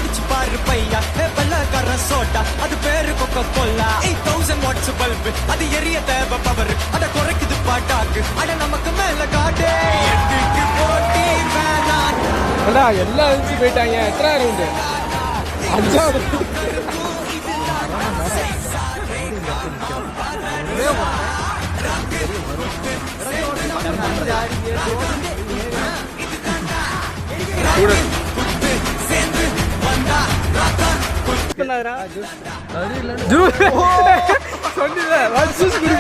குடிச்சு பாரு பையா வெள்ளக்கார சோட்டா அது பேரு கொக்கோ கோலா 8000 வாட்ஸ் பல்பு அது எரிய தேவை பவர் அட குறைக்குது பாட்டாக்கு அட நமக்கு மேல காட்டு எட்டுக்கு போட்டி வேணாம் எல்லாம் அழிச்சு போயிட்டாங்க. எத்தனை ரவுண்டு? அஞ்சாவது. சொன்னீங்க